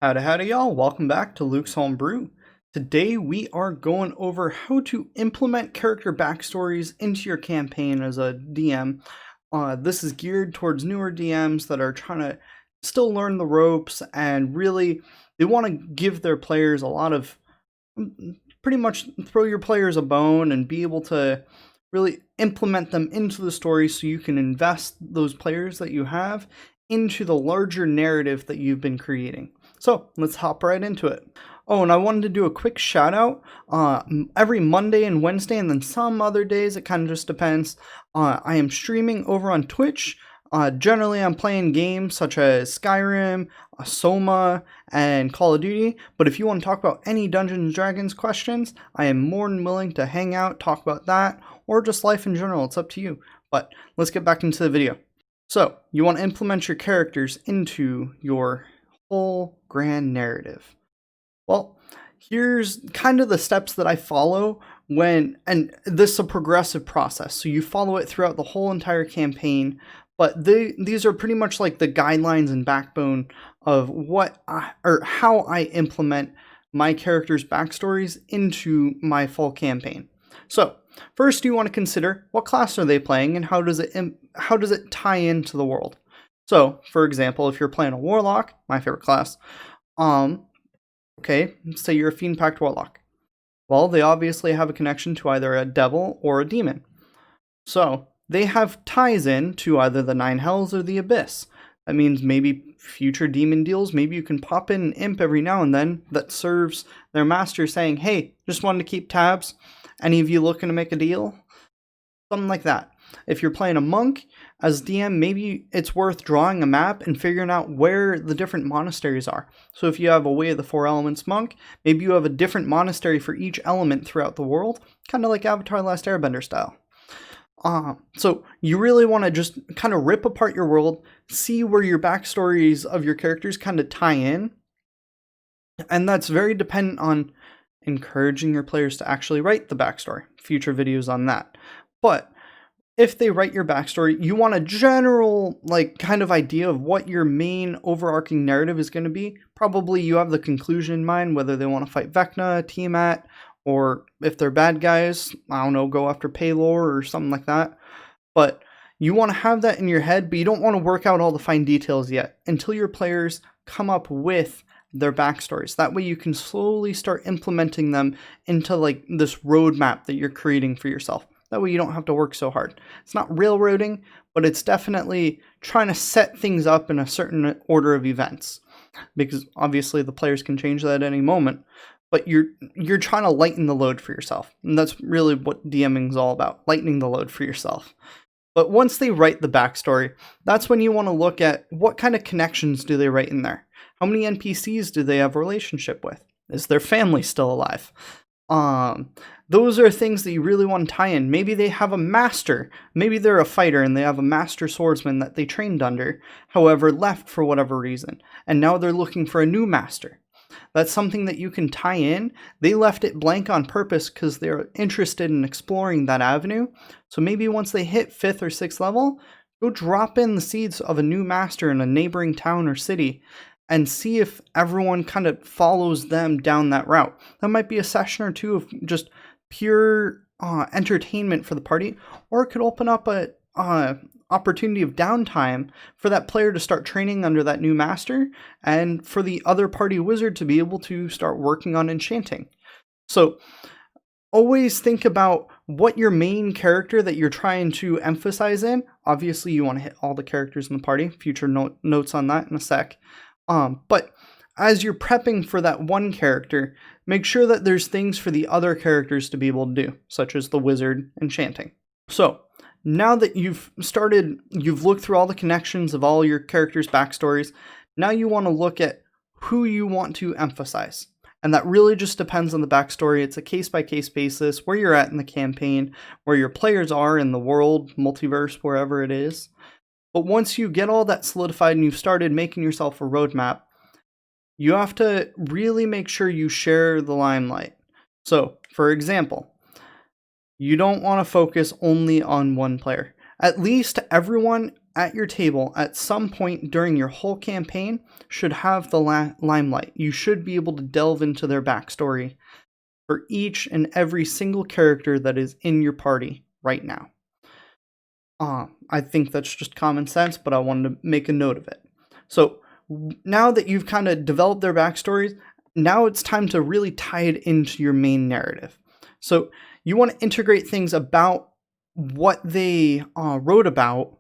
Howdy y'all, welcome back to Luke's Homebrew. Today we are going over how to implement character backstories into your campaign as a DM. This is geared towards newer DMs that are trying to still learn the ropes and really they want to give their players a lot of, pretty much throw your players a bone and be able to really implement them into the story so you can invest those players that you have into the larger narrative that you've been creating. So let's hop right into it. Oh, and I wanted to do a quick shout out. Every Monday and Wednesday, and then some other days, it kind of just depends. I am streaming over on Twitch. Generally, I'm playing games such as Skyrim, Soma, and Call of Duty. But if you want to talk about any Dungeons & Dragons questions, I am more than willing to hang out, talk about that, or just life in general. It's up to you. But let's get back into the video. So, you want to implement your characters into your whole grand narrative. Well, here's kind of the steps that I follow and this is a progressive process. So you follow it throughout the whole entire campaign, but these are pretty much like the guidelines and backbone of how I implement my characters' backstories into my full campaign. So, first you want to consider what class are they playing and how does it tie into the world. So, for example, if you're playing a warlock, my favorite class, okay, say you're a Fiend Pact Warlock. Well, they obviously have a connection to either a devil or a demon. So, they have ties in to either the Nine Hells or the Abyss. That means maybe future demon deals, maybe you can pop in an imp every now and then that serves their master saying, hey, just wanted to keep tabs. Any of you looking to make a deal? Something like that. If you're playing a monk, as DM, maybe it's worth drawing a map and figuring out where the different monasteries are. So if you have a Way of the Four Elements monk, maybe you have a different monastery for each element throughout the world, kind of like Avatar: Last Airbender style. So you really want to just kind of rip apart your world, see where your backstories of your characters kind of tie in, and that's very dependent on encouraging your players to actually write the backstory. Future videos on that. But if they write your backstory, you want a general, kind of idea of what your main overarching narrative is going to be. Probably you have the conclusion in mind, whether they want to fight Vecna, Tiamat, or if they're bad guys, I don't know, go after Paylor or something like that. But you want to have that in your head, but you don't want to work out all the fine details yet until your players come up with their backstories. That way you can slowly start implementing them into this roadmap that you're creating for yourself. That way you don't have to work so hard. It's not railroading, but it's definitely trying to set things up in a certain order of events. Because obviously the players can change that at any moment, but you're trying to lighten the load for yourself. And that's really what DMing is all about, lightening the load for yourself. But once they write the backstory, that's when you want to look at what kind of connections do they write in there. How many NPCs do they have a relationship with? Is their family still alive? Those are things that you really want to tie in. Maybe they have a master. Maybe they're a fighter and they have a master swordsman that they trained under, however, left for whatever reason. And now they're looking for a new master. That's something that you can tie in. They left it blank on purpose because they're interested in exploring that avenue. So maybe once they hit 5th or 6th level, go drop in the seeds of a new master in a neighboring town or city and see if everyone kind of follows them down that route. That might be a session or two of just pure entertainment for the party, or it could open up a opportunity of downtime for that player to start training under that new master and for the other party wizard to be able to start working on enchanting. So always think about what your main character that you're trying to emphasize in. Obviously you want to hit all the characters in the party. Future notes on that in a sec. But as you're prepping for that one character, make sure that there's things for the other characters to be able to do, such as the wizard enchanting. So, now that you've looked through all the connections of all your characters' backstories, now you want to look at who you want to emphasize. And that really just depends on the backstory. It's a case-by-case basis, where you're at in the campaign, where your players are in the world, multiverse, wherever it is. But once you get all that solidified and you've started making yourself a roadmap, you have to really make sure you share the limelight. So, for example, you don't want to focus only on one player. At least everyone at your table at some point during your whole campaign should have the limelight. You should be able to delve into their backstory for each and every single character that is in your party right now. I think that's just common sense, but I wanted to make a note of it. So now that you've kind of developed their backstories, now it's time to really tie it into your main narrative. So you want to integrate things about what they wrote about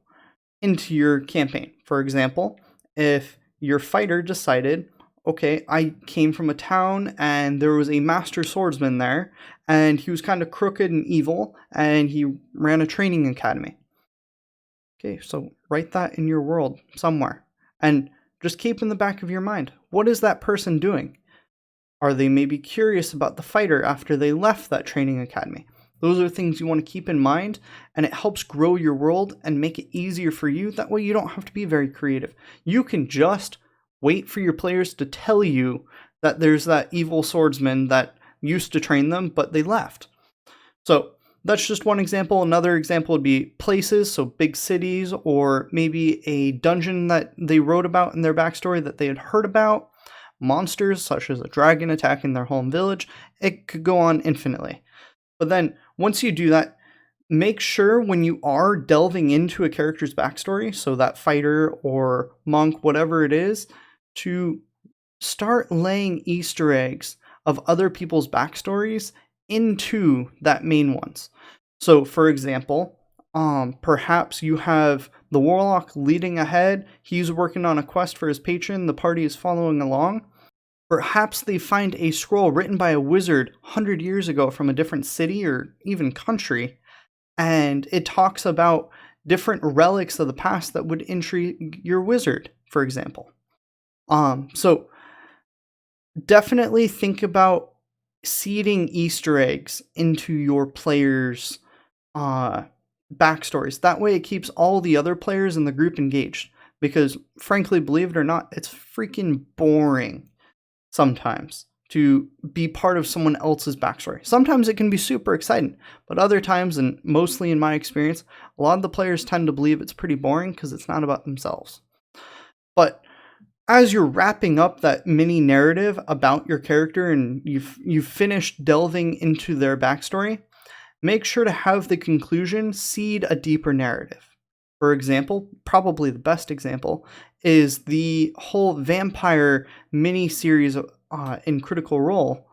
into your campaign. For example, if your fighter decided, okay, I came from a town and there was a master swordsman there, and he was kind of crooked and evil, and he ran a training academy. Okay, so write that in your world somewhere. And just keep in the back of your mind, what is that person doing? Are they maybe curious about the fighter after they left that training academy? Those are things you want to keep in mind, and it helps grow your world and make it easier for you. That way you don't have to be very creative. You can just wait for your players to tell you that there's that evil swordsman that used to train them, but they left. So that's just one example. Another example would be places, so big cities, or maybe a dungeon that they wrote about in their backstory that they had heard about. Monsters, such as a dragon attacking their home village. It could go on infinitely. But then, once you do that, make sure when you are delving into a character's backstory, so that fighter or monk, whatever it is, to start laying Easter eggs of other people's backstories into that main ones. So, for example, perhaps you have the warlock leading ahead. He's working on a quest for his patron. The party is following along. Perhaps they find a scroll written by a wizard 100 years ago from a different city or even country, and it talks about different relics of the past that would intrigue your wizard, for example. So definitely think about seeding Easter eggs into your players' backstories. That way it keeps all the other players in the group engaged. Because, frankly, believe it or not, it's freaking boring sometimes to be part of someone else's backstory. Sometimes it can be super exciting, but other times, and mostly in my experience, a lot of the players tend to believe it's pretty boring because it's not about themselves. But as you're wrapping up that mini narrative about your character and you've finished delving into their backstory, make sure to have the conclusion seed a deeper narrative. For example, probably the best example, is the whole vampire mini-series in Critical Role,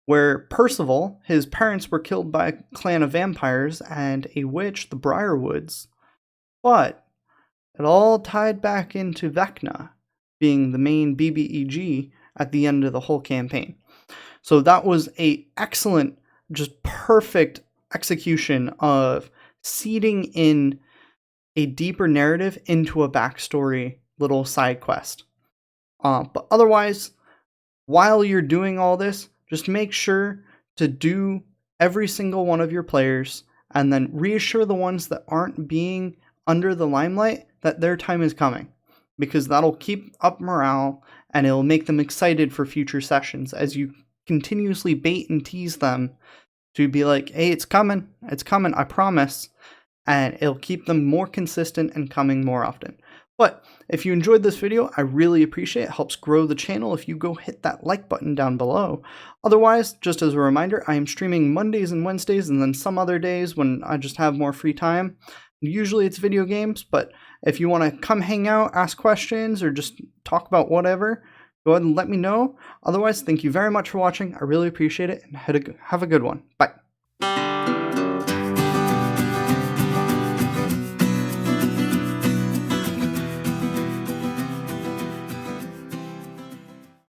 where Percival, his parents were killed by a clan of vampires and a witch, the Briarwoods, but it all tied back into Vecna being the main BBEG at the end of the whole campaign. So that was a excellent, just perfect execution of seeding in a deeper narrative into a backstory little side quest. But otherwise, while you're doing all this, just make sure to do every single one of your players and then reassure the ones that aren't being under the limelight that their time is coming, because that'll keep up morale and it'll make them excited for future sessions as you continuously bait and tease them to be like, hey, it's coming, I promise. And it'll keep them more consistent and coming more often. But if you enjoyed this video, I really appreciate it. It helps grow the channel if you go hit that like button down below. Otherwise, just as a reminder, I am streaming Mondays and Wednesdays and then some other days when I just have more free time. Usually it's video games, but if you want to come hang out, ask questions, or just talk about whatever, go ahead and let me know. Otherwise, thank you very much for watching. I really appreciate it, and have a good one. Bye.